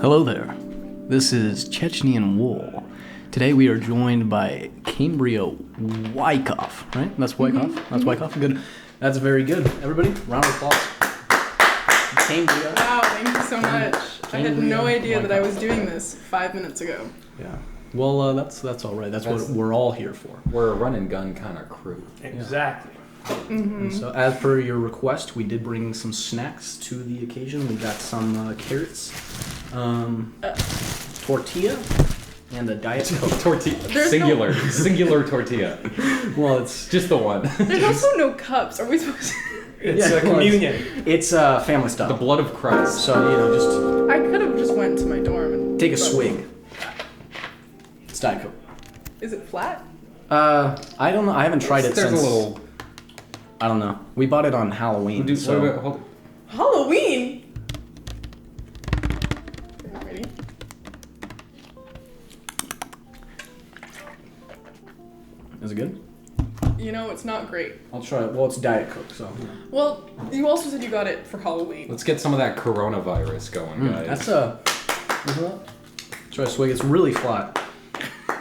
Hello there. This is Chechnyan Wool. Today we are joined by Cambria Wyckoff, right? That's Wyckoff? Mm-hmm. That's Wyckoff? Good. That's very good. Everybody, round of applause. Cambria. Wow, thank you so much. I had no idea that I was doing this 5 minutes ago. Yeah. Well, that's all right. That's what we're all here for. We're a run and gun kind of crew. Exactly. And so, as per your request, we did bring some snacks to the occasion. We got some carrots, tortilla, and a Diet Coke. Tortilla. Singular tortilla. Well, it's just the one. There's also no cups. Are we supposed to? It's a communion. It's family style. The blood of Christ. So, just... I could have just went to my dorm and... Take a swig. It's Diet Coke. Is it flat? I don't know. I haven't tried it There's since... a little... I don't know. We bought it on Halloween, hold Halloween? Ready? Is it good? You know, it's not great. I'll try it. Well, it's Diet Coke, so... Well, you also said you got it for Halloween. Let's get some of that coronavirus going, guys. That's a... Try a swig. It's really flat.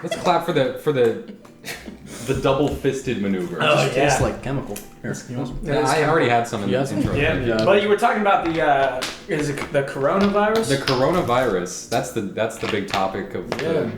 Let's clap for the double-fisted maneuver. Oh, It tastes like chemical. Here, you want some? Yeah, I already had some in the intro. Yeah, but you were talking about is it the coronavirus? The coronavirus. That's the big topic of the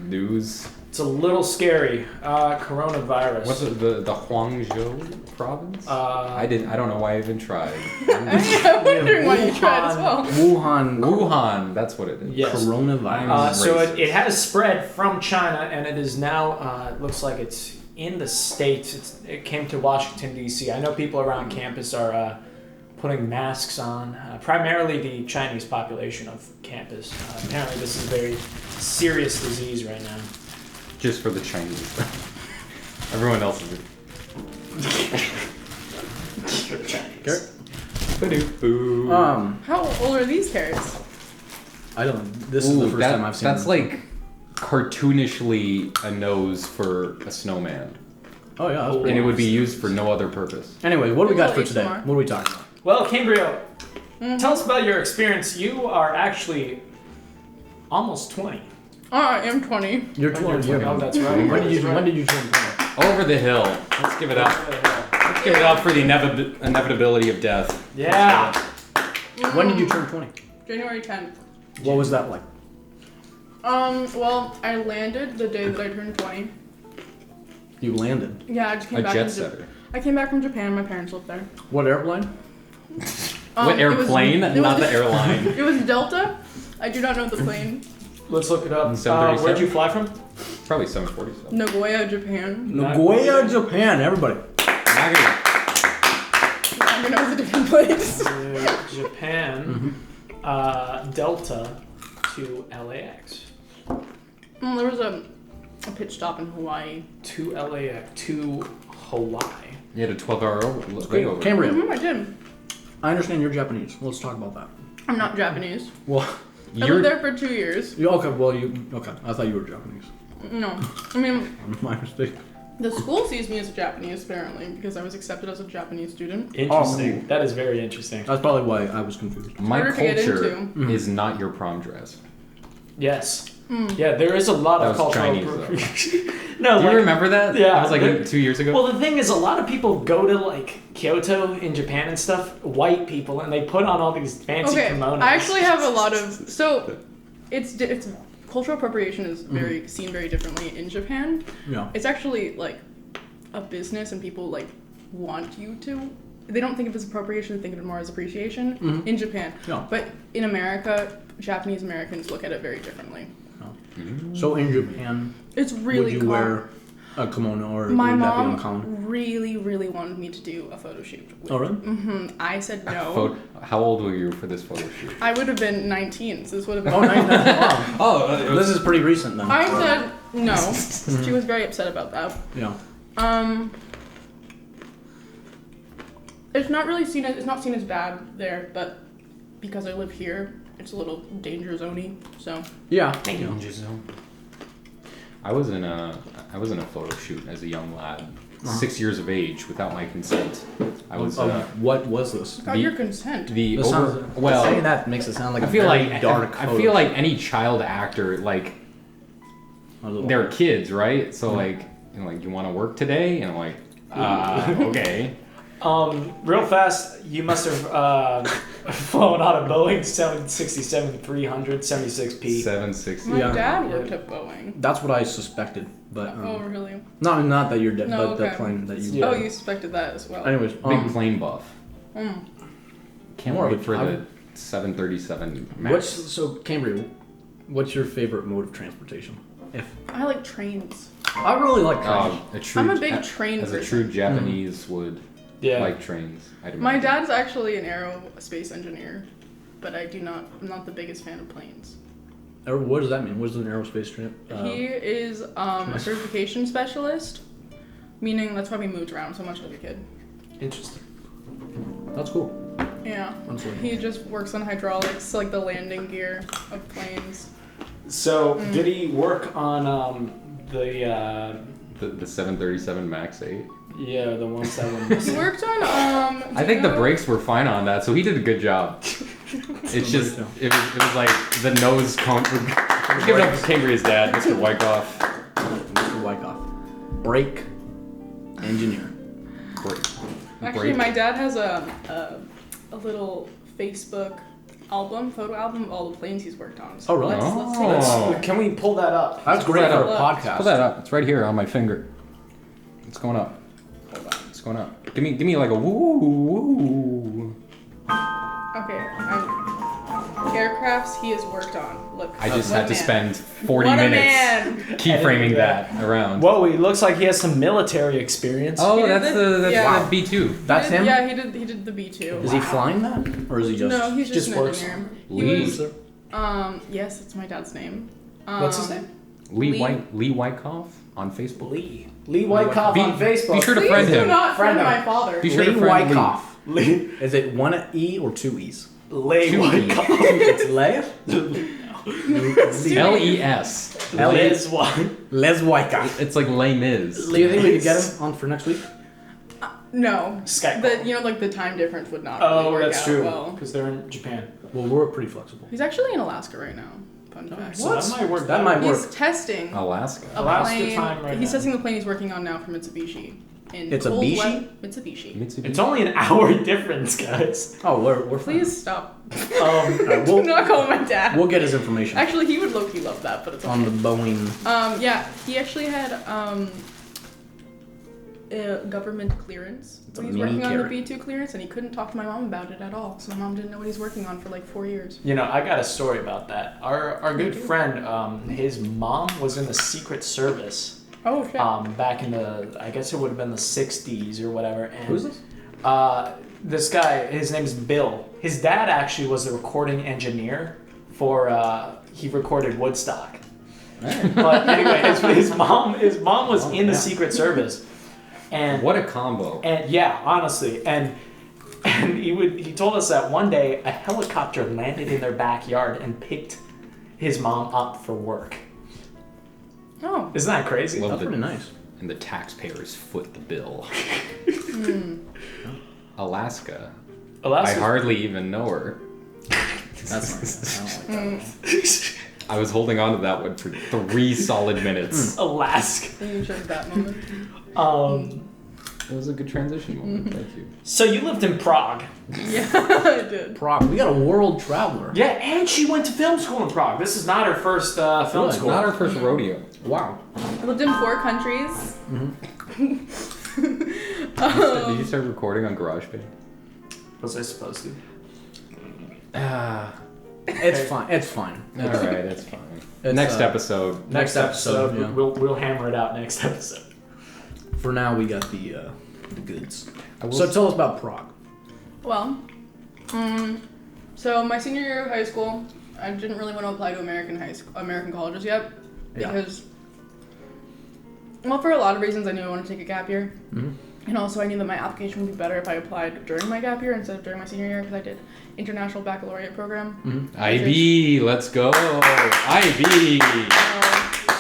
news. It's a little scary. Coronavirus. What's it? The Guangzhou province? I don't know why I even tried. I'm wondering why you tried as well. Wuhan. That's what it is. Yes. Coronavirus. So it has spread from China, and it is now looks like it's in the States. It came to Washington D.C. I know people around campus are putting masks on. Primarily the Chinese population of campus. Apparently, this is a very serious disease right now. Just for the Chinese. Everyone else is. For the Chinese. How old are these carrots? I don't know. This is the first time I've seen That's like cartoonishly a nose for a snowman. Oh, yeah. That's And pretty it would nice. be used for no other purpose. Anyway, what do we got for ASMR. today? What are we talking about? Well, Cambria, tell us about your experience. You are actually almost 20. Oh, I am 20. You're 20. Oh, that's right. When did you turn 20? Over the hill. Let's give it up. Let's give it up for the inevitability of death. Yeah. When did you turn 20? January 10th. What was that like? Well, I landed the day that I turned 20. You landed. Yeah, I just came A back jet from setter. I came back from Japan. My parents lived there. What airplane? What airplane? Not the airline. It was Delta. I do not know the plane. Let's look it up. 737? Where'd you fly from? Probably 747. Nagoya, Japan. Nagoya, Japan. Everybody. Nagano. Nagano is a different place. Japan. Delta to LAX. There was a pit stop in Hawaii. To LAX to Hawaii. You had a 12-hour layover. Cambria, I did. I understand you're Japanese. Let's talk about that. I'm not Japanese. Well, I lived there for 2 years. okay. Okay. I thought you were Japanese. No. I mean, My mistake. the school sees me as Japanese, apparently, because I was accepted as a Japanese student. Interesting. Oh. That is very interesting. That's probably why I was confused. My Harder to get culture into. is not your prom dress. Yes. Yeah, there is a lot That of was cultural Chinese, appropriation. No, Do you remember that? Yeah. That was like 2 years ago? Well, the thing is, a lot of people go to like Kyoto in Japan and stuff, white people, and they put on all these fancy Okay, kimonos. I actually have a lot of... So, it's cultural appropriation is seen very differently in Japan. Yeah. It's actually, like, a business, and people, like, want you to... They don't think of it as appropriation, they think of it more as appreciation in Japan. Yeah. But in America, Japanese Americans look at it very differently. So in Japan, It's really would you wear a kimono or My would that be mom uncommon? really, really wanted me to do a photo shoot. Oh, really? I said no. How old were you for this photo shoot? I would have been 19, so this would have been... Oh, nice. Wow. Oh, This is pretty recent then. I said no. She was very upset about that. Yeah. It's not really seen as bad there, but because I live here, it's a little danger zone-y, so. Yeah. Danger zone. I was in a photo shoot as a young lad, 6 years of age, without my consent. I was. What was this? Got your consent. Saying that makes it sound like I feel like dark. I feel like any child actor, like they're kids, right? So like, you want to work today, and I'm like, okay. Real fast, you must have flown on a Boeing 767-300 76P. 760. My dad worked at Boeing. That's what I suspected, but Oh, really? not that you're dead, No, but the okay. plane that you. Yeah. Oh, you suspected that as well. Anyways, Big plane buff. Mm. Can't More of wait a for the travel. 737 Max. Cambria? What's your favorite mode of transportation? I like trains. I really like trains. I'm a big train As a person. true Japanese would like trains. I'd My imagine. dad's actually an aerospace engineer, but I'm not the biggest fan of planes. Or what does that mean? What is an aerospace trip? He is a certification specialist, meaning that's why we moved around so much as a kid. Interesting. That's cool. Yeah. Honestly. He just works on hydraulics, like the landing gear of planes. So, did he work on the 737 Max 8. the ones that were He missing? worked on I think the brakes were fine on that, so he did a good job. It's just it was like the nose cone. Give it up to Cambria's dad, Mr. Wyckoff. Mr. Wyckoff. Brake engineer. Actually, my dad has a little Facebook photo album of all the planes he's worked on. So Oh, really? Let's take a look. Can we pull that up? That's great that for a up. podcast. Pull that up. It's right here on my finger. It's going up. Hold on. It's going up. Give me like a woo woo. Okay. Aircrafts he has worked on. Look. I just what had a to man. spend 40 What a minutes man. keyframing that around. Whoa, he looks like he has some military experience. Oh, He did that's the- the yeah. B2. That's him? Yeah, he did the B2. Is he flying that? Or is he just... No, he's just an works. engineer. He Lee. was, yes, that's my dad's name. What's his name? Lee Wyckoff on Facebook. Lee Wyckoff Be- on Facebook. be sure to Please friend do him. not friend Friend my him. father. Be sure to Lee friend Wyckoff. Lee Is it one E or two E's? Wyckoff. It's Les? LES. Liz Wyckoff. Les Wyckoff. It's like Les Mis. Do you think we could get him on for next week? No. Skype. The time difference would not really Oh, work that's out true. well. Because they're in Japan. Well, we're pretty flexible. He's actually in Alaska right now. Fun fact. So that might work. That might work. He's testing Alaska. a Alaska plane. time right He's now. testing the plane he's working on now for Mitsubishi. In It's a cold, Bishi? wet Mitsubishi. It's only an hour difference, guys. Oh, we're fine. Please stop. Alright, Do not call my dad. we'll get his information Actually, he would low-key love that, but it's okay. on the Boeing. Yeah, he actually had government clearance It's a when he was mini working on the carrot. B2 clearance, and he couldn't talk to my mom about it at all. So my mom didn't know what he's working on for like 4 years. You know, I got a story about that. Our good friend, his mom was in the Secret Service. Oh shit. Back in the, I guess it would have been the 60s or whatever. And, Who's this? This guy, his name's Bill. His dad actually was the recording engineer for, he recorded Woodstock. But anyway, his mom was in the Secret Service. And What a combo. And yeah, honestly, and he told us that one day a helicopter landed in their backyard and picked his mom up for work. Oh. Isn't that crazy? Love That's the- pretty nice. And the taxpayers foot the bill. Alaska. I Alaska. hardly even know her. That's nice. I don't like that. I was holding on to that one for 3 solid minutes. Alaska. And you chose that moment. It was a good transition moment. Thank you. So you lived in Prague. Yeah, I did. Prague. We got a world traveler. Yeah, and she went to film school in Prague. This is not her first film Really? school. Not our first rodeo. Wow. I lived in 4 countries. Did you start recording on GarageBand? Was I supposed to? It's fine. It's fine. All right, it's fine. It's, Next episode. Next episode. Yeah. We'll hammer it out next episode. For now, we got the goods. I will So tell us about Prague. Well, so my senior year of high school, I didn't really want to apply to American colleges yet Yeah. because, well, for a lot of reasons, I knew I wanted to take a gap year, and also I knew that my application would be better if I applied during my gap year instead of during my senior year because I did international baccalaureate program. IB, let's go. IB.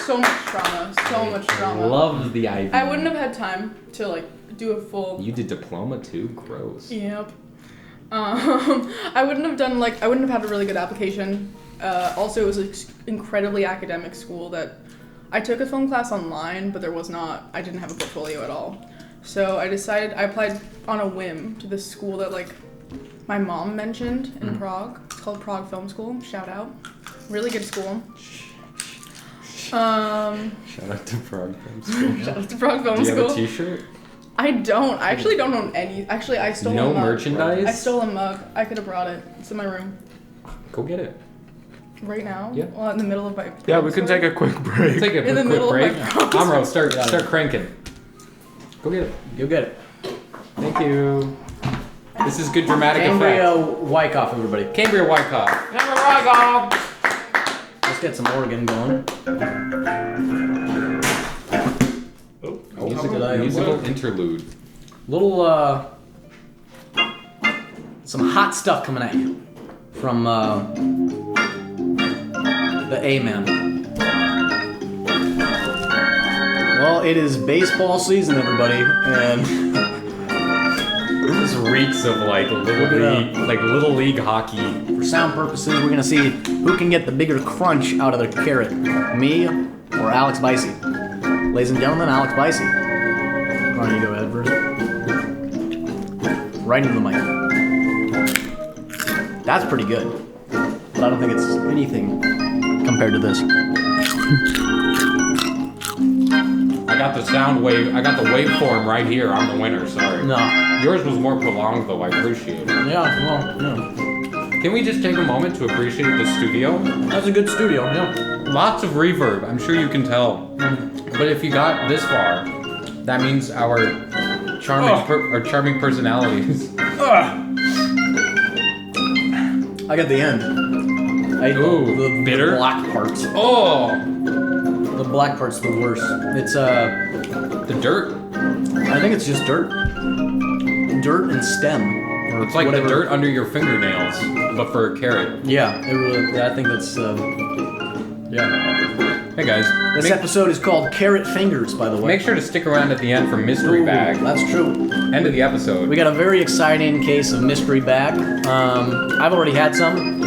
so much trauma. So much trauma. Love the idea. I wouldn't have had time to like do a full. You did diploma too? Gross. Yep. I wouldn't have had a really good application. Also, it was an incredibly academic school that I took a film class online, but I didn't have a portfolio at all. So I applied on a whim to this school that like my mom mentioned in Prague. It's called Prague Film School. Shout out. Really good school. Shout out to Prague Film School. Shout out to Prague Film School. Do you have a t-shirt? I don't. I actually don't own any. Actually, I stole a mug. No merchandise? I stole a mug. I could have brought it. It's in my room. Go get it. Right now? Yeah. Well, in the middle of my... Yeah, we can take a quick break. Take a In the quick middle of break. my promise. Amro, start cranking. Go get it. Go get it. Thank you. This is good dramatic Cambria effect. Wyckoff, everybody. Cambria Wyckoff. Let's get some Oregon going. Musical interlude. Little, some hot stuff coming at you from, the A-Man. Well, it is baseball season, everybody, and This reeks of like little league hockey. for sound purposes, we're gonna see who can get the bigger crunch out of the carrot, me or Alex Bicey. Ladies and gentlemen, Alex Bicey. Why don't you go ahead first? Right into the mic. That's pretty good, but I don't think it's anything compared to this. I got the sound wave. I got the waveform right here. I'm the winner. Sorry. No. Yours was more prolonged though. I appreciate it. Yeah, well, yeah. Can we just take a moment to appreciate the studio? That's a good studio, yeah. Lots of reverb. I'm sure you can tell. But if you got this far, that means our charming personalities. I got the end. I ate the bitter? black parts. Oh, The black part's the worst. It's, the dirt. I think it's just dirt. Dirt and stem. Or It's like whatever. the dirt under your fingernails, but for a carrot. Yeah, it really, I think that's, yeah. Hey guys, This episode is called Carrot Fingers, by the way. make sure to stick around at the end for mystery Ooh, bag. That's true. End of the episode. We got a very exciting case of mystery bag. I've already had some.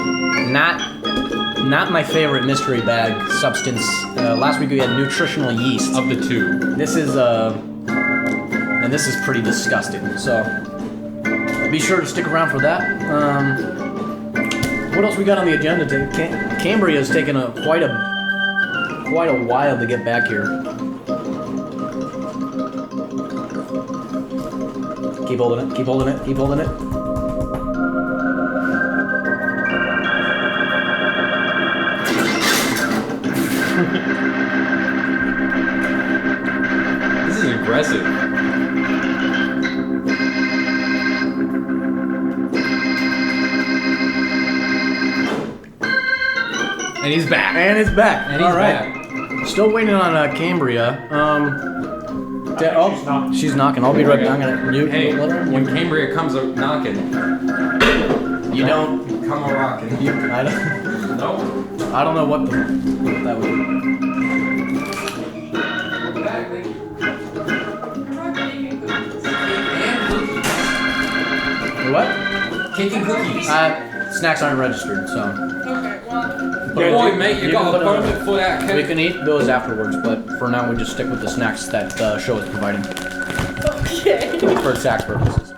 Not my favorite mystery bag substance. Last week we had nutritional yeast. Of the two. This is and this is pretty disgusting. So be sure to stick around for that. What else we got on the agenda today? Cambria has taken quite a while to get back here. Keep holding it. Keep holding it. Keep holding it. This is aggressive. And he's back. And it's back. And he's All right. back. Still waiting on Cambria. She's knocking. I'll be right back. I'm gonna mute. Hey, let her- when Cambria comes out knocking, You don't. come a rocking. I don't. Nope. I don't know what that would be. Welcome back, thank you. What? Cake and cookies. Snacks aren't registered, so. Okay, well... But Boy, mate, you got a permit for that we cake. can eat those afterwards, but for now we just stick with the snacks that the show is providing Okay. for tax purposes.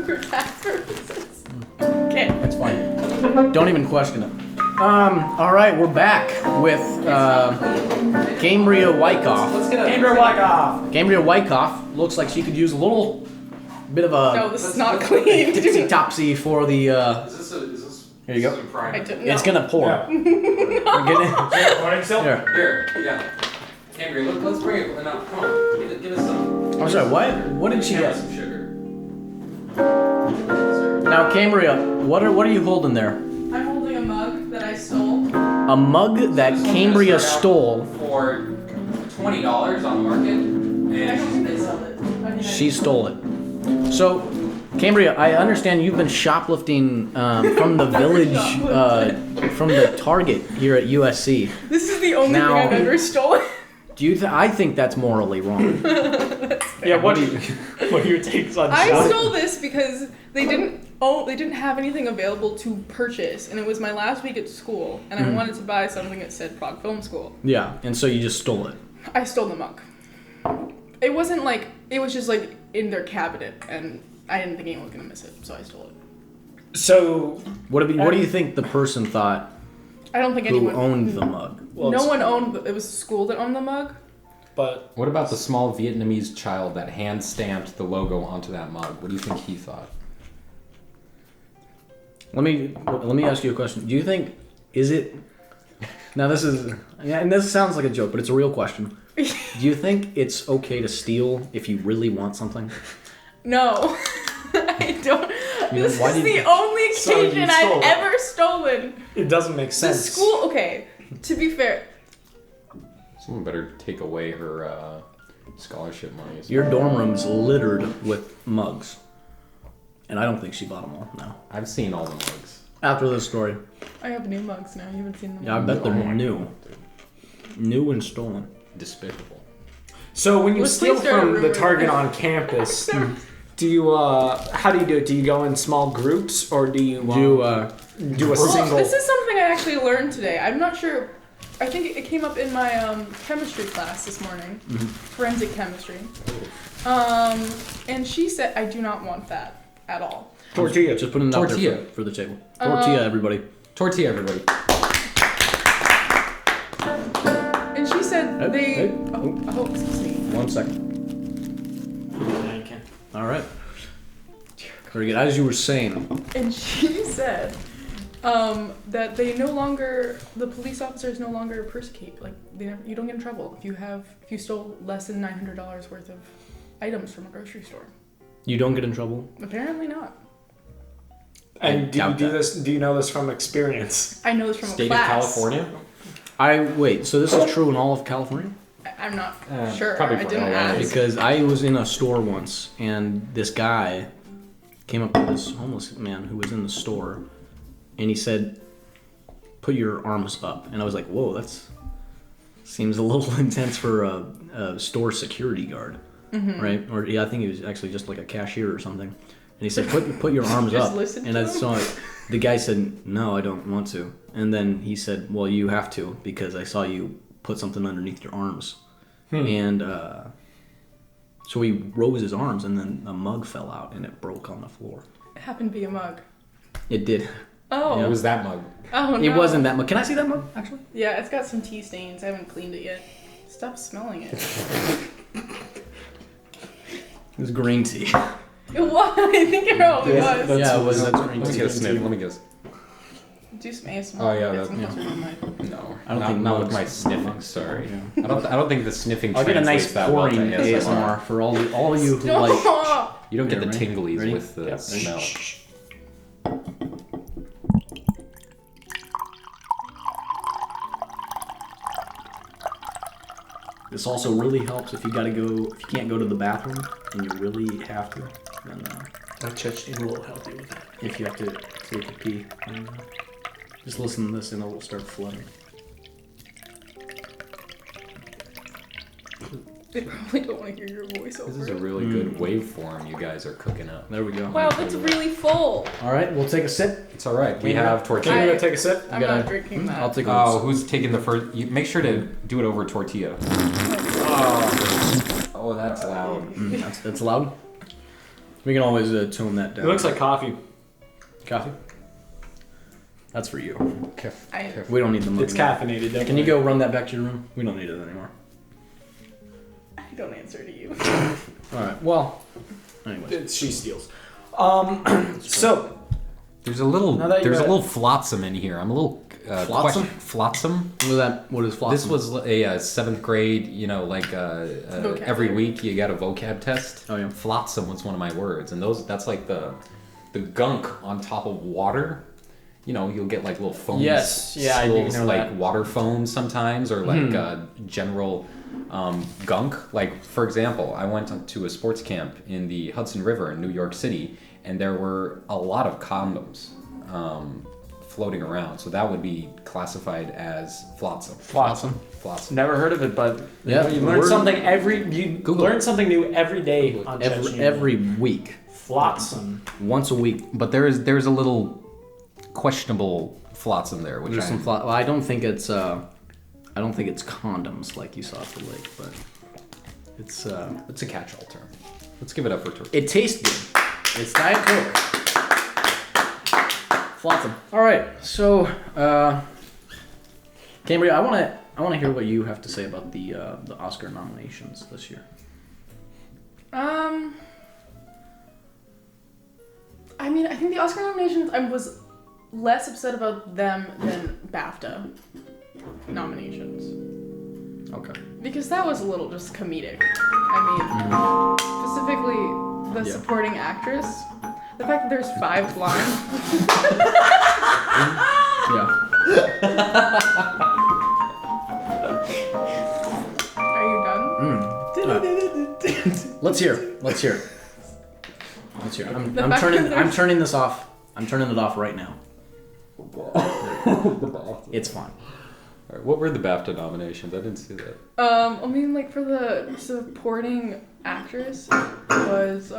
For tax purposes. Okay. It's fine. Don't even question it. All right, we're back with Cambria Wyckoff. Let's get a Cambria Wyckoff. Cambria Wyckoff looks like she could use a little bit of No, a this is not clean. tipsy topsy for the. Is this Here you go. a primer? I didn't It's know. gonna pour. Yeah. We're getting- Recording still? Here. Here, yeah. Cambria, let's bring it. No, come on. Give us some. I'm sorry. What did she get? Some sugar. Now, Cambria, what are you holding there? I'm holding a mug that I stole. A mug that Cambria stole. For $20 on the market. I don't And think they sell it. I think She stole it. So, Cambria, I understand you've been shoplifting from the village, from the Target here at USC. This is the only Now- thing I've ever stolen. Do you? I think that's morally wrong. Yeah, what are your takes on I shopping? stole this because they didn't have anything available to purchase, and it was my last week at school, and I wanted to buy something that said Prague Film School. Yeah, and so you just stole it. I stole the mug. It wasn't like, it was just like in their cabinet, and I didn't think anyone was gonna miss it, so I stole it. So, What do you think the person thought I don't think who anyone owned the mug? well, No one owned. It was the school that owned the mug. but What about the small Vietnamese child that hand stamped the logo onto that mug? What do you think he thought? Let me ask you a question. Do you think is it? Now this is, and this sounds like a joke, but it's a real question. Do you think it's okay to steal if you really want something? No, I don't. You know, This why is did the you- only So you occasion stole I've it. ever stolen. it doesn't make The sense. school. Okay, to be fair, Someone better take away her scholarship money. Your dorm room's littered with mugs, and I don't think she bought them all. No. I've seen all the mugs. After this story, I have new mugs now. You haven't seen them. yeah, I bet they're new and stolen. Despicable. So when you Let's steal please start a from the rumor. Target on campus, do you how do you do it? Do you go in small groups or do you do a Well, single? this is something I actually learned today. I'm not sure. I think it came up in my chemistry class this morning, forensic chemistry. And she said, I do not want that at all. Tortilla. Just putting it out there Tortilla. for the table. Tortilla, everybody. Tortilla, everybody. And she said Hey, they. hey. Oh, excuse me. 1 second. Yeah, you can. All right. Very good. As you were saying, And she said that they no longer, the police officers no longer persecute. Like you don't get in trouble if you stole less than $900 worth of items from a grocery store. you don't get in trouble. Apparently not. And do you doubt do that. this? Do you know this from experience? I know this from State a of class. California? Wait. So this is true in all of California? I'm not sure. probably I for didn't LA. ask. Because I was in a store once, and this guy came up to this homeless man who was in the store, and he said, "Put your arms up." And I was like, "Whoa, that's seems a little intense for a store security guard, right?" Or yeah, I think he was actually just like a cashier or something. And he said, "Put your arms Just up." listen And to I him? saw it. The guy said, "No, I don't want to." And then he said, "Well, you have to because I saw you put something underneath your arms." And so he rose his arms, and then a mug fell out, and it broke on the floor. It happened to be a mug. It did. Oh. What was that mug? Oh no. It wasn't that mug. Can I see that mug, actually? Yeah, it's got some tea stains. I haven't cleaned it yet. Stop smelling it. It was green tea. It was. I think it probably Yeah, was. Yeah, it was. That's Let green me tea. get a sniff. Let me guess. Do some ASMR. Oh, yeah, Get that- some yeah. closer to the mic. No, I don't not, think not with mugs- my sniffing. Sorry, I don't think the sniffing. I'll get a nice translates that well to pouring ASMR for all of you who No. like. You don't get Yeah, the ready? tinglies Ready? with the Yep. smell. This also really helps if you gotta go. If you can't go to the bathroom and you really have to, then Chechnyan will help you with that. if you have to take a pee, just listen to this and it will start flooding. They probably don't want to hear your voice over This is a it. really good waveform you guys are cooking up. There we go. Wow, that's really full. All right, we'll take a sip. It's all right. We Can you- have Can tortilla. you go take a sip? I'm gotta- not drinking that. I'll take a Oh, sip. who's taking the first? You, make sure to do it over tortilla. Oh, that's loud. That's loud. We can always tone that It down. looks like coffee. coffee. That's for you. We don't need the mug. It's caffeinated. Can you go run that back to your room? We don't need it anymore. I don't answer to you. All right. Well. Anyway. She steals. So There's a little. Now that There's a you're- little flotsam in here. I'm a little. Flotsam? Flotsam. What is flotsam? This was a seventh grade. You know, like every week you got a vocab test. Oh, yeah. Flotsam was one of my words, and that's like the gunk on top of water. You know, you'll get like little foams. Yes, yeah, I do little, know like that. water foams sometimes, or like general gunk. Like for example, I went to a sports camp in the Hudson River in New York City, and there were a lot of condoms floating around. So that would be classified as flotsam. Flotsam. Flotsam. Never heard of it, but Yeah, you learn word- something you Google learn it. something new every day on Chechnyan. Every week, Flotsam. once a week. But there's a little questionable flotsam there, which There's some well, I don't think it's condoms like you saw at the lake, but it's a catch-all term. Let's give it up for Turkey. it tastes good. It's Diet Coke. Flotsam. All right, so Cambria, I want to hear what you have to say about the Oscar nominations this year. I mean, I think the Oscar nominations, I was less upset about them than BAFTA nominations. Okay. Because that was a little just comedic. I mean, specifically the supporting actress. The fact that there's 5 blonde. Yeah. Are you done? Let's hear. I'm fact turning. that I'm there's- turning this off. I'm turning it off right now. It's fine. All right, what were the BAFTA nominations? I didn't see that. I mean, like, for the supporting actress, it was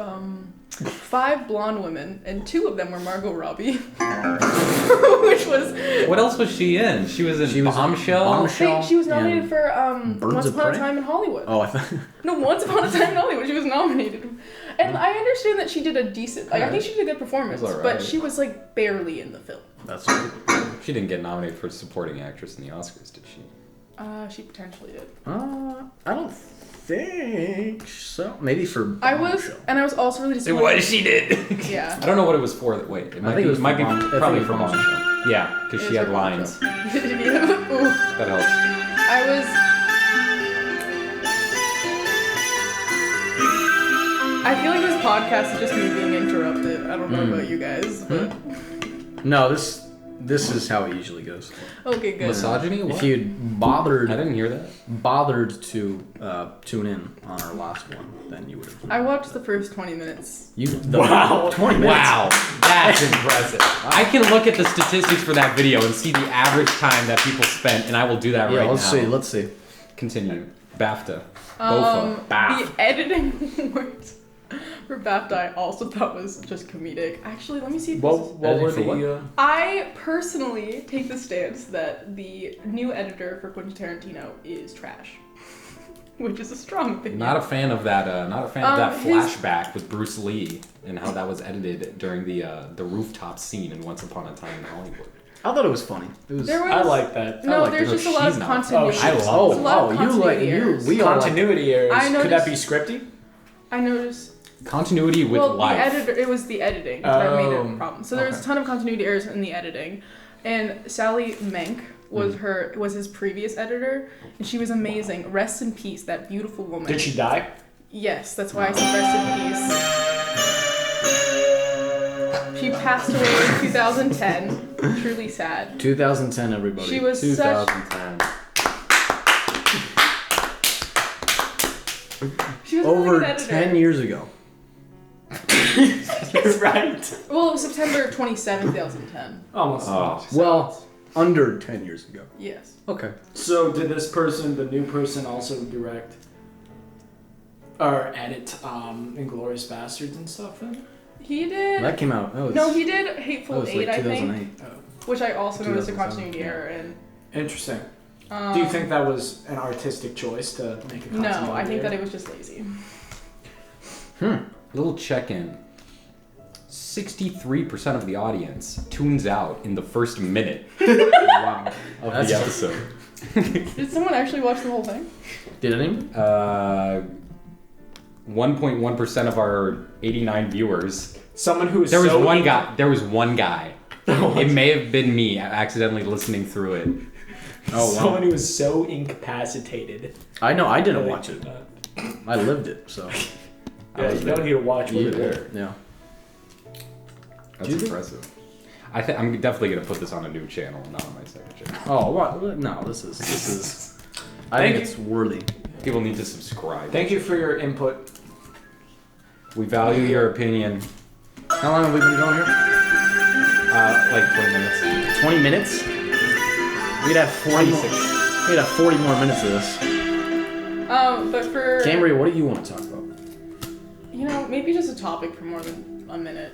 5 blonde women, and 2 of them were Margot Robbie. Which was... What else was she in? She was in Bombshell. Bombshell. She was nominated and for Birds Once of Upon a Prey? Time in Hollywood. Oh, I thought. No, Once Upon a Time in Hollywood, she was nominated. And I understand that she did a decent... Like, I think she did a good performance, It was alright. but she was, like, barely in the film. That's. She didn't get nominated for supporting actress in the Oscars, did she? She potentially did. I don't think so. Maybe for. I was also really disappointed. What she did? Yeah. I don't know what it was for. Wait, it might think be, it was might for be Bomb- I think probably it was for for Bombshell. Yeah, because It she was had for lines. Ooh. That helps. I feel like this podcast is just me being interrupted. I don't know about you guys, but No, this is how it usually goes. okay, good. Misogyny? What? If you'd bothered I didn't hear that. to tune in on our last one, then you would have. I watched the first 20 minutes. Wow. 20 minutes. Wow, that's impressive. I can look at the statistics for that video and see the average time that people spent, and I will do that Yeah, right let's now. see. Let's see. Continue. BAFTA. BOFA. The editing words for BAFTA I also thought was just comedic. Actually, let me see if this is... What were Editing for the... I personally take the stance that the new editor for Quentin Tarantino is trash. Which is a strong opinion. Not a fan of that. Not a fan of that his- flashback with Bruce Lee and how that was edited during the rooftop scene in Once Upon a Time in Hollywood. I thought it was funny. It was. There was... I like that. No, like there's it. just a lot of She's not. continuity. I love There's a lot of you like continuity you. errors. We all like. Continuity errors. I Could that be noticed- scripty? I noticed... Continuity with Well, life. the editor, it was the editing that made it a Oh, problem. So there was a ton of continuity errors in the editing. And Sally Menk was his previous editor, and she was amazing. Rest in peace, that beautiful woman. Did she die? Yes, that's why I said rest in peace. She passed away in 2010. Truly sad. 2010, everybody. She was 2010. She was a really over good editor. 10 years ago. You're right. Well, it was September 27, 2010. Almost. Oh. Well, under 10 years ago. Yes. Okay. So did this person, the new person, also direct or edit Inglourious Bastards and stuff then? He did. That came out. That was, No, he did that Hateful was Eight, like I think, 2008. which I also noticed a 2007, continuity yeah. error in. Interesting. Do you think that was an artistic choice to make a continuity No, I think error? that it was just lazy. Little check-in. 63% of the audience tunes out in the first minute Wow. of That's- the episode. Did someone actually watch the whole thing? Did anyone? 1.1% of our 89 viewers. Someone who is There was so one in- guy. There was one guy. It may have been me accidentally listening through it. Oh, wow. Someone who is so incapacitated. I know. I didn't watch it. I lived it, so. Yeah, you don't need to watch You were what there. Yeah. That's impressive. I'm definitely gonna put this on a new channel, not on my second channel. Oh, what? No, this is. I Thank think you. it's worthy. People need to subscribe. Thank you for your input. We value your opinion. How long have we been going here? Like 20 minutes. 20 minutes? We'd have 40 more. 26. We'd have 40 more minutes of this. But for Cambria, what do you want to talk about? maybe just a topic for more than a minute.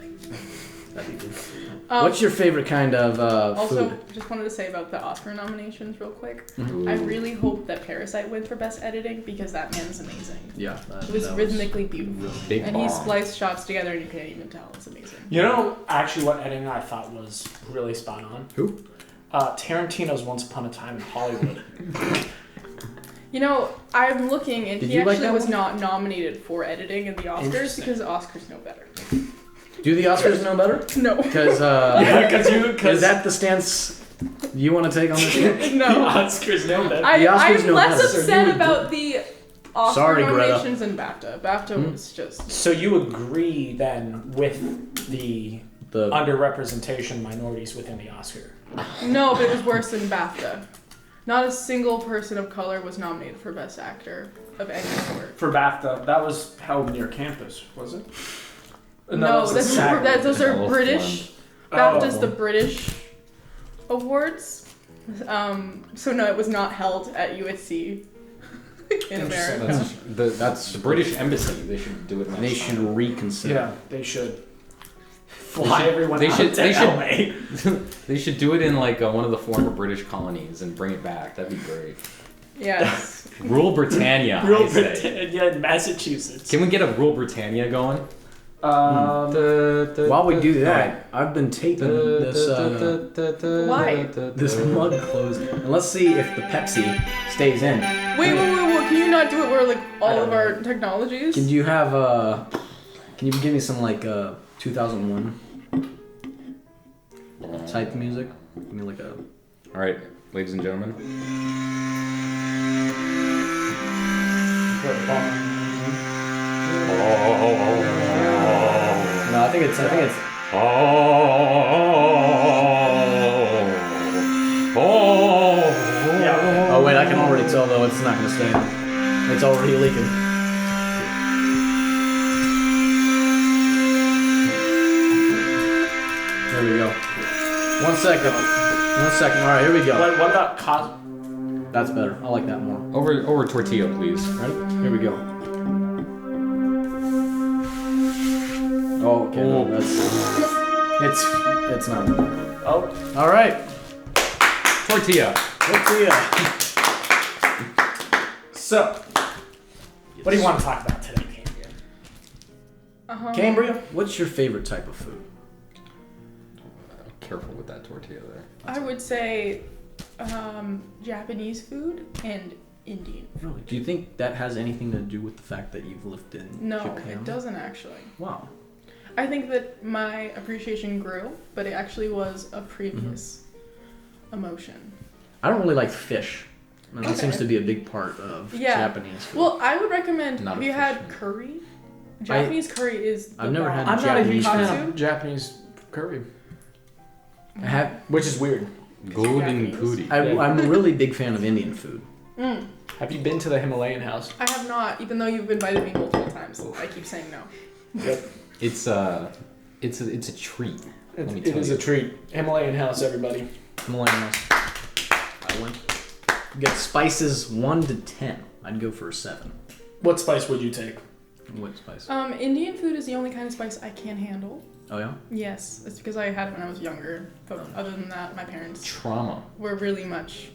That'd be good. What's your favorite kind of Also, food? just wanted to say about the Oscar nominations real quick. Mhm. I really hope that Parasite wins for best editing because that man is amazing. Yeah. It was rhythmically beautiful. Big And bomb. he spliced shots together and you can't even tell. It's amazing. You know, actually, what editing I thought was really spot on? Who? Tarantino's Once Upon a Time in Hollywood. I'm looking and Did he you like actually that was one? not nominated for editing in the Oscars Interesting. because the Oscars know better. Do the Oscars know better? No. Because is that the stance you want to take on this? The No. Oscars know that. The Oscars I'm know less better. So upset you about the Oscar Sorry, Greta. nominations than BAFTA. BAFTA was just... So you agree then with the The underrepresentation minorities within the Oscar? No, but it was worse than BAFTA. Not a single person of color was nominated for Best Actor of any sort. For BAFTA, that was held near campus, was it? No, those are All British. Oh. BAFTA's the British awards. So no, it was not held at USC in America. That's the British Embassy. They should do it next they time. should reconsider. Yeah, they should. Fly everyone they out should- to they should- LA. They should do it in like one of the former British colonies and bring it back. That'd be great. Yes. Rule Britannia. Rule I say. Britannia in Massachusetts. Can we get a Rule Britannia going? While we do that, I've been taping this Why? this mug closed, and let's see if the Pepsi stays in. Wait. Can you not do it where like all of our technologies? Can you have Can you give me some like 2001 type music? Give me like a. All right, ladies and gentlemen. No, I think it's. Oh wait, I can already tell though it's not gonna stay in. It's already leaking. There we go. 1 second. 1 second. All right, here we go. What about Cos? That's better. I like that more. Over tortilla, please. Ready? Here we go. Oh, okay. No, it's not. Oh, All right. Tortilla. Tortilla. so what do you want to talk about today, Cambria? Cambria, what's your favorite type of food? Careful with that tortilla there. I would say Japanese food and Indian. Really? Do you think that has anything to do with the fact that you've lived in No, Japan? it doesn't actually. Wow. I think that my appreciation grew, but it actually was a previous emotion. I don't really like fish. And that Okay. seems to be a big part of Yeah. Japanese food. Well, I would recommend. Not Have a you fish had fan. curry? Japanese curry is. The I've never bomb. had I'm not a huge Japanese fan food. of Japanese curry, I have. which is weird. Golden Japanese. cootie. I'm a really big fan of Indian food. Mm, Have you been to the Himalayan house? I have not, even though you've invited me multiple times. I keep saying no. Yep. It's a treat. Let me It tell is you. a treat. Himalayan house, everybody. Himalayan house. I went. Get spices 1 to 10. I'd go for a 7. What spice would you take? What spice? Indian food is the only kind of spice I can handle. Oh yeah. Yes, it's because I had it when I was younger. But other than that, my parents Trauma. were really much,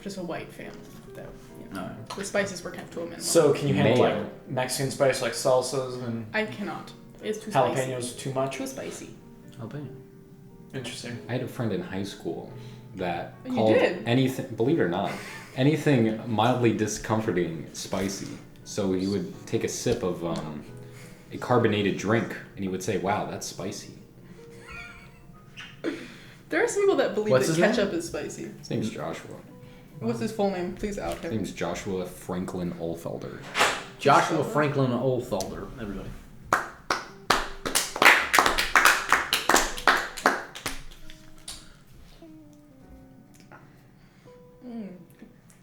just a white family. That, Alright. the spices were kept to a minimum. So can you handle Mayo. like Mexican spice like salsas and I cannot. It's too spicy. jalapenos too much? Too spicy. Jalapeno. Interesting. I had a friend in high school that You called did? anything, believe it or not, anything mildly discomforting spicy. So he would take a sip of a carbonated drink and he would say, "Wow, that's spicy." There are some people that believe What's that his name? ketchup is spicy. His name's Joshua. What's his full name? Please out His him. name's Joshua Franklin Olfelder. Joshua Franklin Oldfelder. Everybody.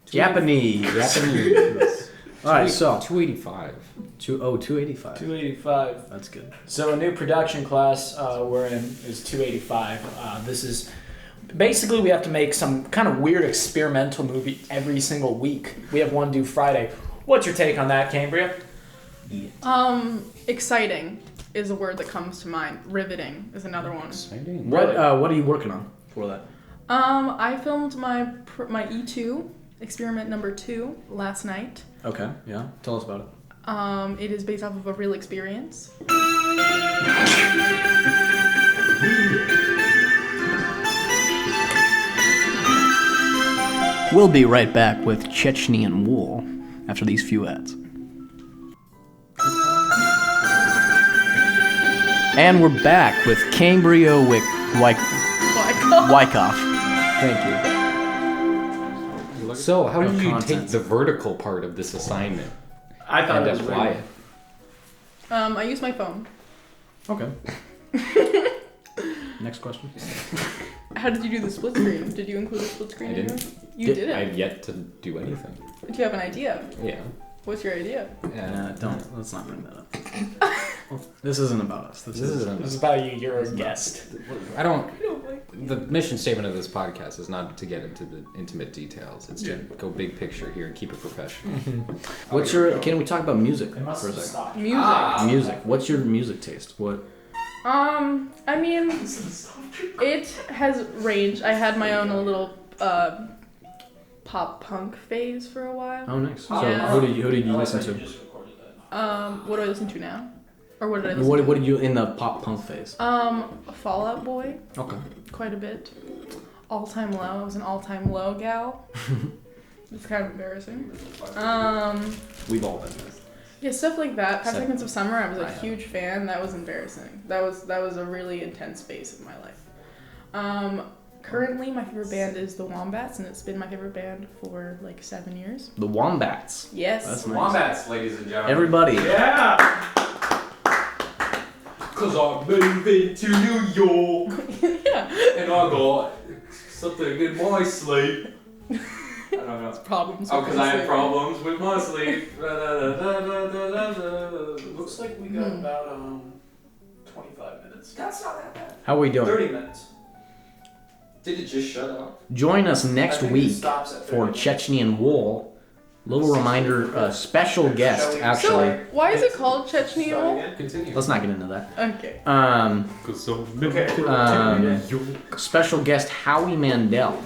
Japanese. Japanese. All right, so 285. 285. 285. That's good. So a new production class we're in is 285. This is basically we have to make some kind of weird experimental movie every single week. We have one due Friday. What's your take on that, Cambria? Exciting is a word that comes to mind. Riveting is another one. Exciting. What are you working on for that? I filmed my E2 experiment number 2 last night. Okay, yeah. Tell us about it. It is based off of a real experience. We'll be right back with Chechnyan wool after these few ads. And we're back with Cambria Wyckoff. Thank you. So, how did you content. take the vertical part of this assignment I thought and it was apply really it? I use my phone. Okay. Next question. How did you do the split screen? Did you include a split screen? I in didn't. yours? You didn't. I've yet to do anything. Do you have an idea? Yeah. What's your idea? Don't. Let's not bring that up. This isn't about us. This is This is about you. You're a guest. I don't. The mission statement of this podcast is not to get into the intimate details. It's to go big picture here and keep it professional. What's your? Can we talk about music It must for a have second? stopped. Music. Music. What's your music taste? What? I mean, it has ranged. I had my own little pop punk phase for a while. Oh, nice. So Yeah. who did you listen to? What do I listen to now? Or what did I listen to? What did you in the pop punk phase? Fall Out Boy, Okay. quite a bit. All Time Low. I was an all time low gal. It's kind of embarrassing. We've all been there. Yeah, stuff like that. 5 Seven. Seconds of Summer, I was a I have. huge fan. That was embarrassing. That was a really intense phase of my life. Currently, my favorite band is the Wombats, and it's been my favorite band for like 7 years. The Wombats. Yes. That's nice. Wombats, ladies and gentlemen. Everybody. Yeah. Cause I'm moving to New York Yeah. and I got something in my sleep. I don't know. Problems. Oh, with because I have sleep. problems with my sleep. Looks like we got about 25 minutes. That's not that bad. How are we doing? 30 minutes. Did it just shut up? Join us I next think it week stops at for 30 minutes. Chetchenian Wool. Little reminder, special guest Shall we- actually. So, why is it called Start Chechnyan? again? Continue. Let's not get into that. Okay. Okay. Special guest Howie Mandel.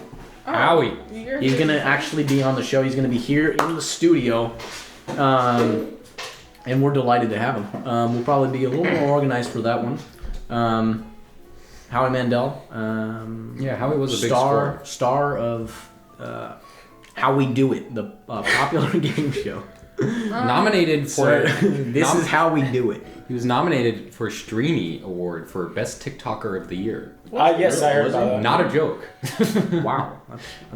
Oh, Howie. He's gonna actually be on the show. He's gonna be here in the studio, and we're delighted to have him. We'll probably be a little more organized for that one. Howie Mandel, Yeah, Howie was a big star of How We Do It, the popular game show. Nominated for. This is how we do it. He was nominated for a Streamy Award for Best TikToker of the Year. Yes, I heard Was about it? that. Not a joke. Wow.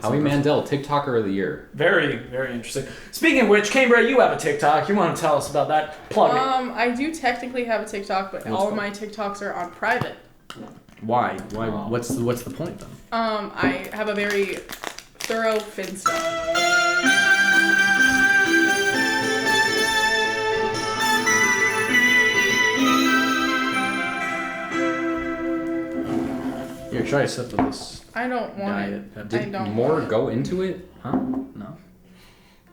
Howie Mandel, TikToker of the Year. Very, very interesting. Speaking of which, Cambria, you have a TikTok. You want to tell us about that? Plug it. I do technically have a TikTok, but What's all that? my TikToks are on private. Why? Why? Oh. What's the point then? I have a very thorough Finsta. Here, try a sip of this I don't want diet. it. I Did don't more want it. go into it? Huh? No.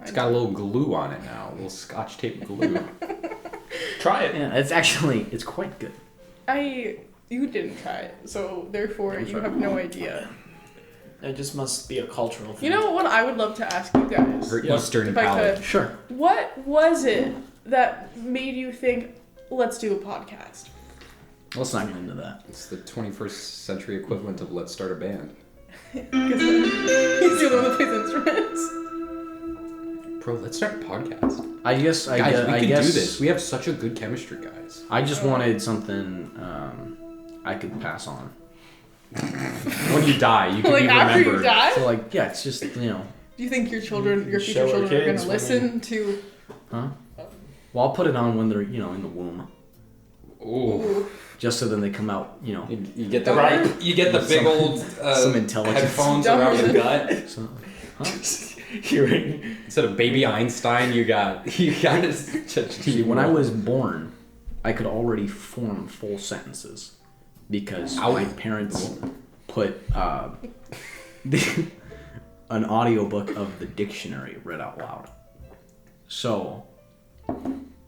It's got a little glue on it now. A little scotch tape glue. Try it. Yeah, it's quite good. You didn't try it, so therefore Didn't you try have it. no idea. It just must be a cultural thing. You know what I would love to ask you guys? Her Yeah. Eastern If I palate. could. Sure. What was it that made you think, let's do a podcast? Let's not get into that. It's the 21st century equivalent of Let's Start a Band. Because he's the only one that plays instruments. Bro, let's start a podcast. I guess. Guys, we I can guess, do this. We have such a good chemistry, guys. I just wanted something I could pass on. When you die, you can Like be after you remembered. die? So like, yeah, it's just Do you think your children, your Show future our children, are kids gonna when listen to? huh? Well, I'll put it on when they're in the womb, Ooh. just so then they come out, You get the Right. You get the big Some- old some intelligence. headphones Dumber around the than- gut. So, huh? hearing. Instead of baby Einstein, you got See, when I was born, I could already form full sentences because my parents put an audiobook of the dictionary read out loud. So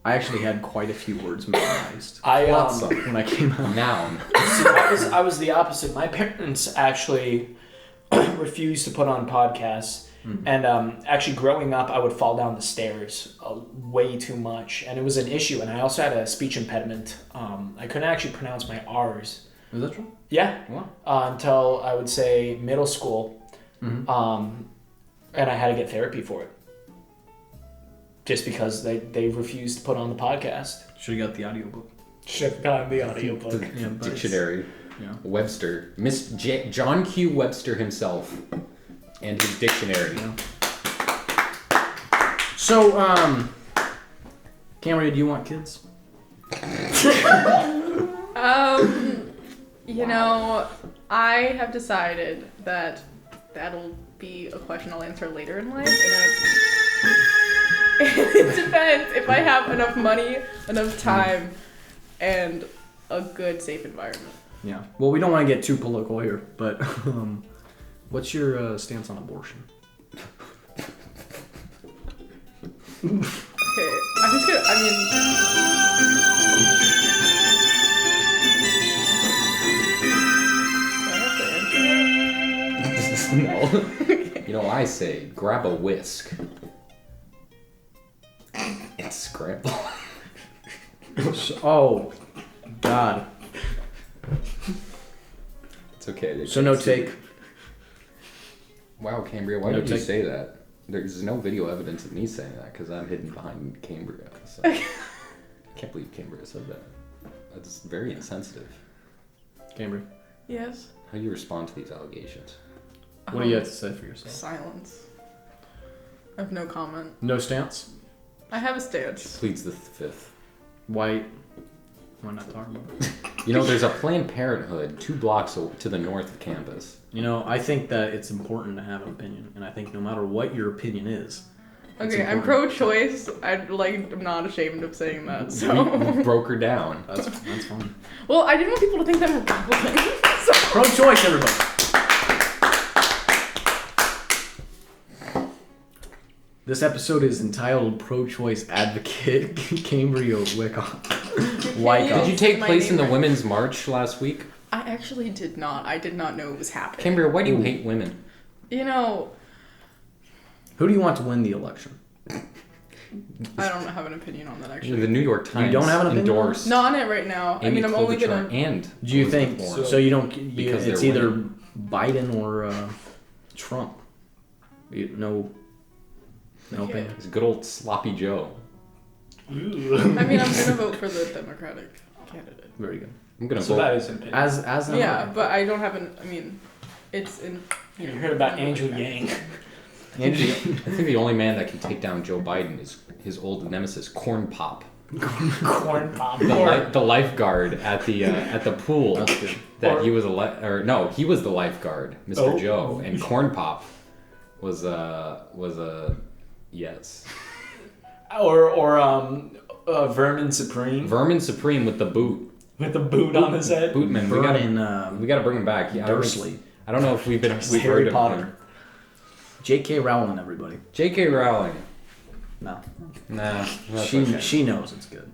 I actually had quite a few words memorized. When I came out. noun. See, I was the opposite. My parents actually refused to put on podcasts. And actually, growing up, I would fall down the stairs way too much, and it was an issue. And I also had a speech impediment. I couldn't actually pronounce my R's. Is that true? Yeah. Wow. Until I would say middle school, Mm-hmm. and I had to get therapy for it, just because they refused to put on the podcast. Should have got the audiobook. Should have gotten the audiobook. Yeah, but Dictionary. Yeah. Webster. John Q. Webster himself and his dictionary. Yeah. So, Cambria, do you want kids? You know, I have decided that that'll be a question I'll answer later in life, and it depends if I have enough money, enough time, and a good, safe environment. Yeah. Well, we don't want to get too political here, but what's your stance on abortion? Okay, I'm just gonna, No. You know, I say grab a whisk and scramble. Oh, God. It's okay. they So can't no see take. it. Wow, Cambria, why No did you take. say that? There's no video evidence of me saying that because I'm hidden behind Cambria. So I can't believe Cambria said that. That's very insensitive. Cambria, Yes. How do you respond to these allegations? what do you have to say for yourself? Silence. I have no comment. No stance? I have a stance. Pleads the fifth. Why not talk about it? You know, there's a Planned Parenthood 2 blocks to the north of campus. You know, I think that it's important to have an opinion, and I think no matter what your opinion is, it's Okay, I'm important. pro-choice. I'm not ashamed of saying that. So, We broke her down. That's fine. well, I didn't want people to think that I'm Republican. So. Pro-choice, everybody. This episode is entitled "Pro-Choice Advocate Cambria Wyckoff." Did you take My place in the name right. Women's March last week? I actually did not. I did not know it was happening. Cambria, why do you Ooh. hate women? You know, Who do you want to win the election? I don't have an opinion on that actually. The New York Times don't have an opinion? endorsed Not on it right now. I Amy mean, I'm only Klobuchar gonna. and Do you Elizabeth think Warren. so? You don't. Because It's they're either women. Biden or Trump. No Okay. opinion. It's good old sloppy Joe. I mean, I'm gonna vote for the Democratic candidate. Very good. I'm gonna So vote. that is an opinion. As am Yeah, I. but I don't have an. I mean, it's in. You heard about Andrew Yang? Angie, I think the only man that can take down Joe Biden is his old nemesis, Corn Pop, Corn pop. the lifeguard at the pool. That's good. That he was he was the lifeguard, Mr. Oh. Joe, and Corn Pop was a yes. Or Vermin Supreme Vermin Supreme with the boot. with the boot on his head. Bootman. Burning We gotta bring him back. Yeah, Dursley. I don't know if we've Harry heard of Potter. him. J.K. Rowling, everybody. J.K. Rowling. No, Nah, that's she okay. she knows it's good.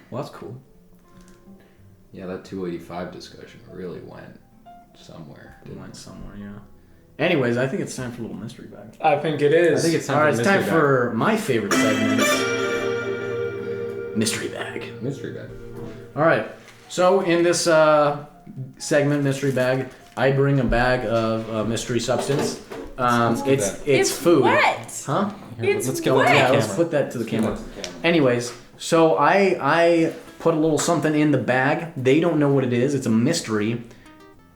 Well, that's cool. Yeah, that 285 discussion really went somewhere. It went somewhere, yeah. Anyways, I think it's time for a little mystery bag. I think it is. I think it's time All right, for it's time mystery bag. for my favorite segment, mystery bag. Mystery bag. All right. So in this segment, mystery bag, I bring a bag of mystery substance. Let's do It's that. it's food. wet. Huh? Here, It's let's go wet. to the Yeah, camera. let's put that to the camera. Let's go to the camera. Anyways, so I put a little something in the bag. They don't know what it is. It's a mystery.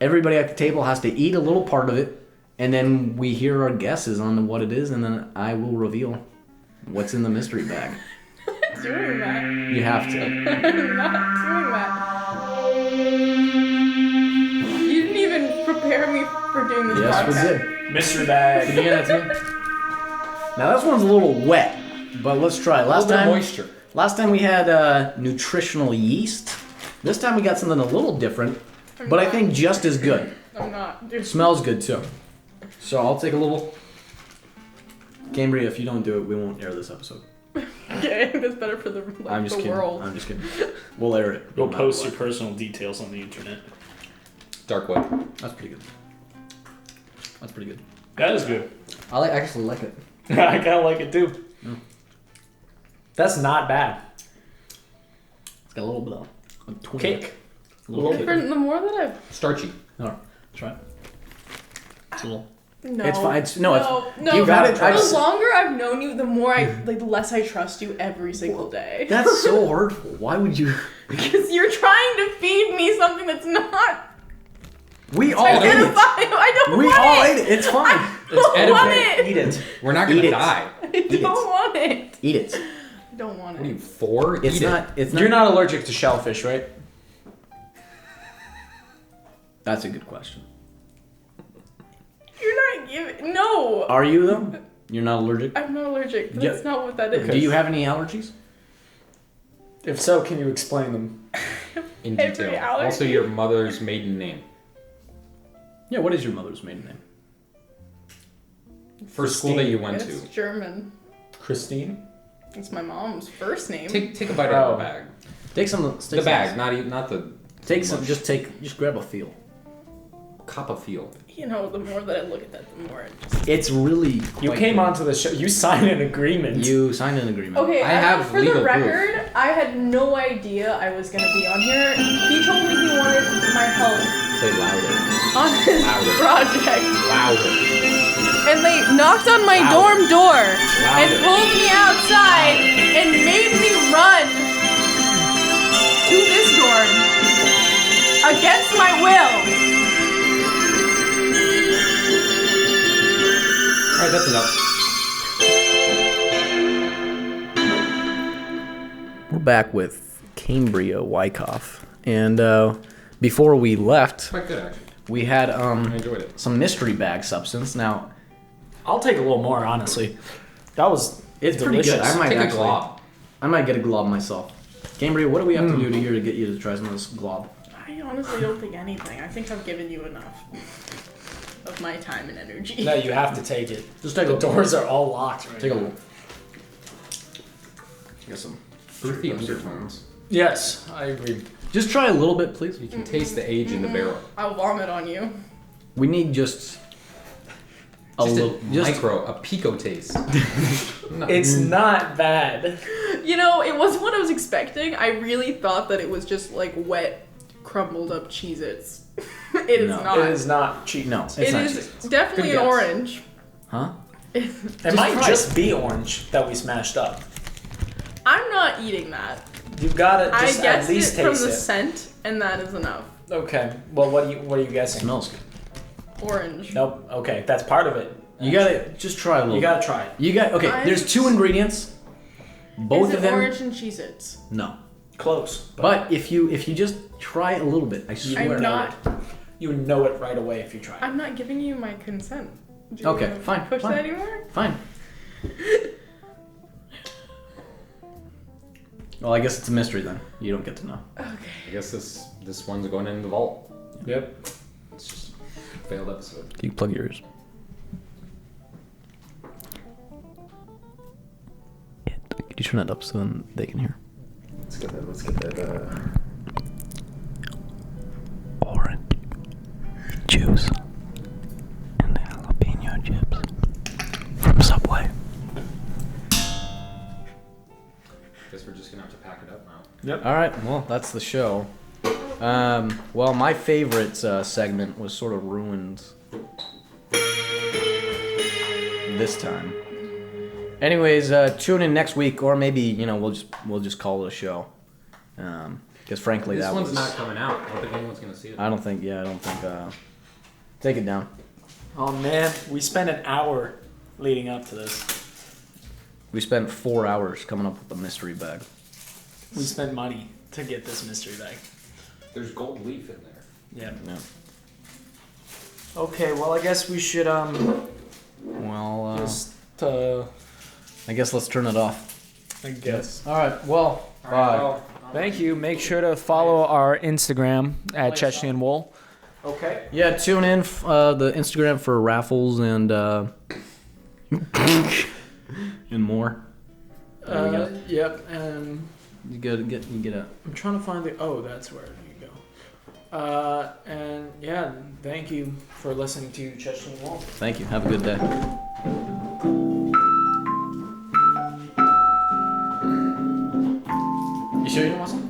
Everybody at the table has to eat a little part of it, and then we hear our guesses on what it is, and then I will reveal what's in the mystery bag. Doing that. You have to. I'm not doing that. prepare me for doing this Yes, we podcast. did. Mystery bag. Did you get that too? Now this one's a little wet, but let's try. A little bit of moisture. Last time we had nutritional yeast. This time we got something a little different, but I think just as good. I'm not. Dude. Smells good too. So I'll take a little. Cambria, if you don't do it, we won't air this episode. Okay, that's better for the, I'm just the kidding. world. I'm just kidding. We'll air it. You'll no matter post what. your personal details on the internet. Dark web. That's pretty good. That's pretty good. That is good. I actually like it. I kind of like it too. Mm. That's not bad. It's got a little bit of a twinge. Kick. A little kick. Different, the more that I've Starchy. No, try it. It's a little. no, It's fine. It's- no, it's- no. you got it. The longer I've known you, the more the less I trust you every single day. That's so hurtful. Why would you? Because you're trying to feed me something that's not. We all ate Identify. it. I don't We want all it. ate it. It's fine. I don't want Eat it. it. We're not gonna Eat it. die. I don't want it. Eat it. I don't want What are it. you, 4? It's Eat not. It's not. You're not allergic to shellfish, right? That's a good question. You're not giving. No. Are you though? You're not allergic. I'm not allergic. Yeah. That's not what that is. Do you have any allergies? If so, can you explain them? In Every detail. allergy. Also, your mother's maiden name. Yeah. What is your mother's maiden name? First school that you went It's to. German. Christine? It's my mom's first name. Take a bite out of the bag. Take some. The bag, not the. Take some. Just grab a feel. Cup of feel. You know, the more that I look at that, the more it just. It's really. You quite came good. onto the show. You signed an agreement. You signed an agreement. Okay, I have for legal the record, I had no idea I was gonna be on here. He told me he wanted my help Say louder. on his Louder. project. Louder. And they knocked on my Louder. dorm door and Louder. pulled me outside and made me run to this dorm against my will. Alright, that's enough. We're back with Cambria Wyckoff, and before we left, Quite good, actually. we had I enjoyed it. some mystery bag substance. Now I'll take a little more, honestly. That was it's delicious. pretty good. I might Take a actually, glob. I might get a glob myself. Cambria, what do we have to do to here to get you to try some of this glob? I honestly don't think anything. I think I've given you enough of my time and energy. No, you have to take it. Just take The a doors are all locked right Take a now. little. Get some. Earthy undertones. Yes, I agree. Just try a little bit, please. You can taste the age in the barrel. I'll vomit on you. We need just a Just little. a pico taste. No. It's not bad. You know, it wasn't what I was expecting. I really thought that it was just like wet, crumbled up Cheez-Its. It is No. not. It is not cheap. No, it's It not is Cheez-Its. definitely Good an guess. orange. Huh? It Just might try just be orange that we smashed up. I'm not eating that. You've got to I just at guessed least it from taste the it. scent, and that is enough. Okay. Well, what are you guessing? Smells good. Orange. Nope. Okay, that's part of it. You gotta just try a little. You gotta try it. You got okay. There's two ingredients. Both is of it them. orange and Cheez-Its? No. Close. But if you just try a little bit, I swear. I'm not. You know it right away if you try it. I'm not giving you my consent. Do you Okay, wanna fine, Push fine. that anymore? Fine. Well, I guess it's a mystery then. You don't get to know. Okay. I guess this one's going in the vault. Yep. It's just a failed episode. You plug your ears. Could you turn that up so then they can hear? Let's get that. Orange juice and jalapeno chips from Subway. Guess we're just gonna have to pack it up now. All right. Well, that's the show. Well, my favorite segment was sort of ruined this time. Anyways, tune in next week, or maybe we'll just call it a show. Because frankly, This that one's was. not coming out. I don't think anyone's gonna see it. I don't think. Take it down. Oh man, we spent an hour leading up to this. We spent 4 hours coming up with the mystery bag. We spent money to get this mystery bag. There's gold leaf in there. Yeah. Yeah. Okay, well, I guess we should Well, just I guess let's turn it off. I guess. All right. Well, bye. Thank you. Make sure to follow our Instagram at Chechnyan Wool. Okay. Yeah, tune in the Instagram for raffles and and more. There we go. Yep. And You get a. I'm trying to find the. Oh, that's where you go. And yeah, thank you for listening to Chechnyan Wool. Thank you. Have a good day. You sure you don't want some?